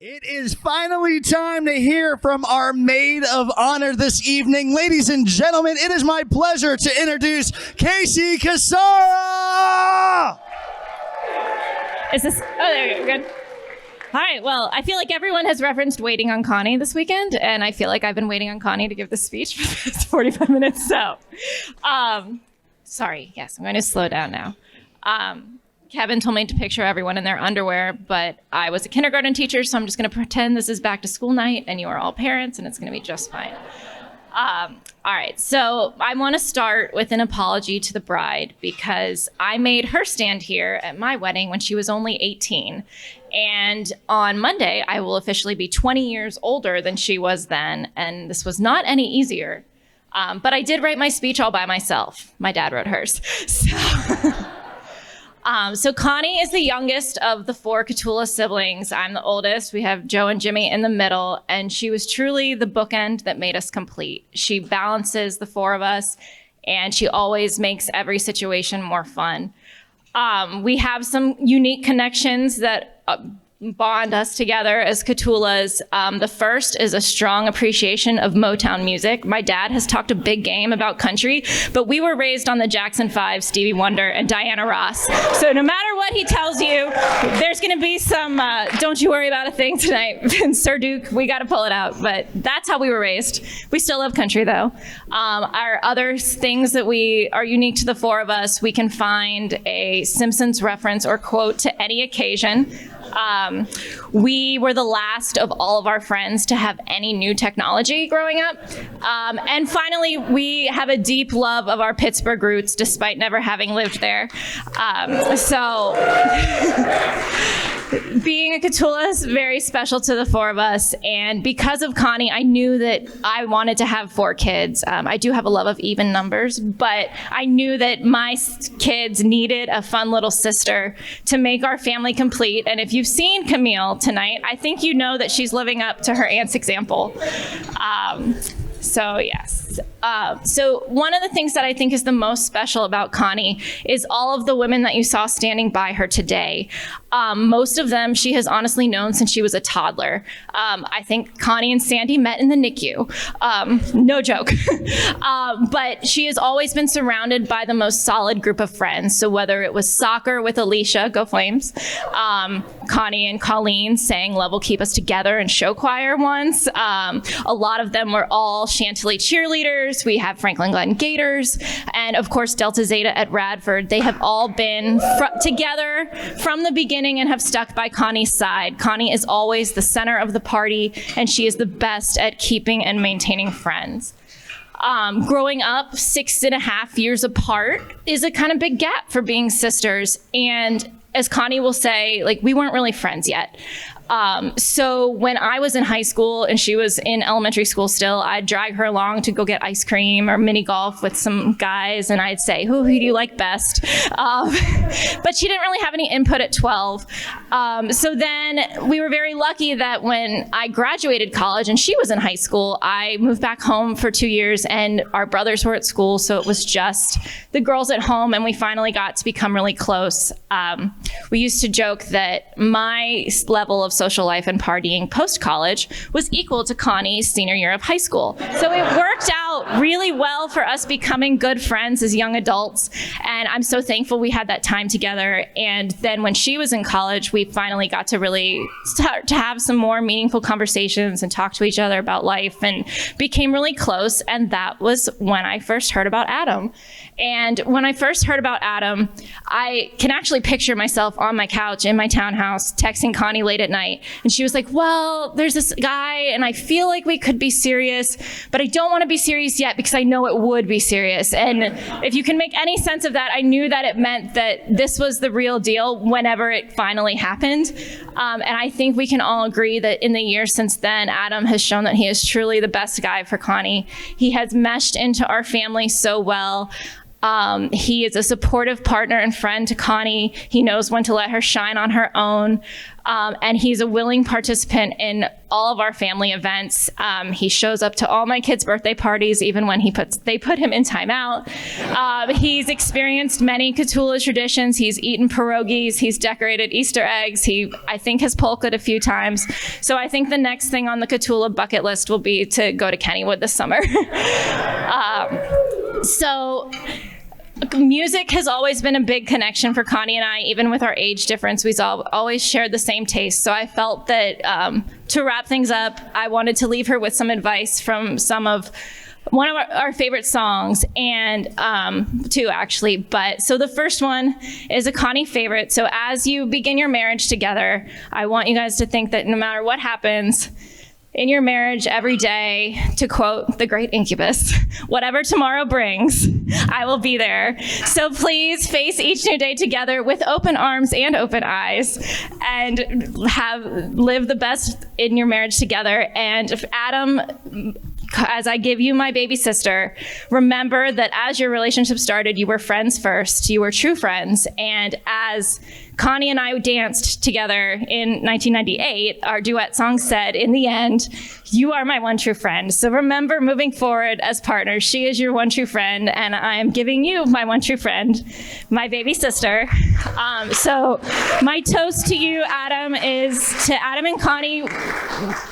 It is finally time to hear from our maid of honor this evening. Ladies and gentlemen, it is my pleasure to introduce Cassara! Is this, oh, there you go, good. All right, well, I feel like everyone has referenced waiting on Connie this weekend, and I feel like I've been waiting on Connie to give this speech for the past 45 minutes, so. Sorry, yes, I'm going to slow down now. Kevin told me to picture everyone in their underwear, but I was a kindergarten teacher, so I'm just going to pretend this is back to school night and you are all parents and it's going to be just fine. All right, so I want to start with an apology to the bride because I made her stand here at my wedding when she was only 18. And on Monday, I will officially be 20 years older than she was then, and this was not any easier. But I did write my speech all by myself. My dad wrote hers. So Connie is the youngest of the 4 kotula siblings. I'm the oldest. We have Joe and Jimmy in the middle, and she was truly the bookend that made us complete. She balances the 4 of us, and she always makes every situation more fun. We have some unique connections that bond us together as kotulas. The first is a strong appreciation of Motown music. My dad has talked a big game about country, but we were raised on the Jackson 5, Stevie Wonder, and Diana Ross. So no matter what he tells you, there's going to be some don't you worry about a thing tonight. And Sir Duke, we got to pull it out. But that's how we were raised. We still love country, though. Our other things that we are unique to the 4 of us, we can find a Simpsons reference or quote to any occasion. We were the last of all of our friends to have any new technology growing up. And finally, we have a deep love of our Pittsburgh roots, despite never having lived there. Being a kotula is very special to the 4 of us. And because of Connie, I knew that I wanted to have 4 kids. I do have a love of even numbers, but I knew that my kids needed a fun little sister to make our family complete. And if you've seen Camille tonight, I think you know that she's living up to her aunt's example. So yes. So one of the things that I think is the most special about Connie is all of the women that you saw standing by her today. Most of them she has honestly known since she was a toddler. I think Connie and Sandy met in the NICU. No joke. But she has always been surrounded by the most solid group of friends. So whether it was soccer with Alicia, go Flames, Connie and Colleen sang Love Will Keep Us Together in show choir once. A lot of them were all Chantilly cheerleaders. We have Franklin Glen Gators, and of course Delta Zeta at Radford. They have all been together from the beginning and have stuck by Connie's side. Connie is always the center of the party, and she is the best at keeping and maintaining friends. Growing up 6.5 years apart is a kind of big gap for being sisters, and as Connie will say, like, we weren't really friends yet. So when I was in high school and she was in elementary school still, I'd drag her along to go get ice cream or mini golf with some guys, and I'd say, who do you like best? But she didn't really have any input at 12. So then we were very lucky that when I graduated college and she was in high school, I moved back home for 2 years and our brothers were at school, so it was just the girls at home, and we finally got to become really close. We used to joke that my level of social life and partying post-college was equal to Connie's senior year of high school. So it worked out really well for us becoming good friends as young adults, and I'm so thankful we had that time together. And then when she was in college, we finally got to really start to have some more meaningful conversations and talk to each other about life and became really close, and that was when I first heard about Adam. And when I first heard about Adam, I can actually picture myself on my couch in my townhouse texting Connie late at night. And she was like, well, there's this guy and I feel like we could be serious, but I don't want to be serious yet because I know it would be serious. And if you can make any sense of that, I knew that it meant that this was the real deal whenever it finally happened. And I think we can all agree that in the years since then, Adam has shown that he is truly the best guy for Connie. He has meshed into our family so well. He is a supportive partner and friend to Connie. He knows when to let her shine on her own. And he's a willing participant in all of our family events. He shows up to all my kids' birthday parties, even when they put him in timeout. He's experienced many kotula traditions. He's eaten pierogies. He's decorated Easter eggs. He, I think, has polkaed a few times. So I think the next thing on the kotula bucket list will be to go to Kennywood this summer. So music has always been a big connection for Connie and I, even with our age difference. We've always shared the same taste. So I felt that to wrap things up, I wanted to leave her with some advice from one of our favorite songs, and two actually. But so the first one is a Connie favorite. So as you begin your marriage together, I want you guys to think that no matter what happens in your marriage every day, to quote the great Incubus, whatever tomorrow brings, I will be there. So please face each new day together with open arms and open eyes, and live the best in your marriage together. And if Adam, as I give you my baby sister, remember that as your relationship started, you were friends first. You were true friends. And as Connie and I danced together in 1998, our duet song said, in the end, you are my one true friend. So remember, moving forward as partners, she is your one true friend, and I am giving you my one true friend, my baby sister. So my toast to you, Adam, is to Adam and Connie,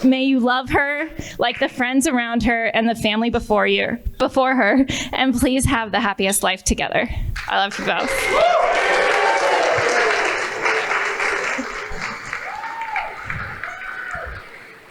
may you love her like the friends around her and the family before her, and please have the happiest life together. I love you both.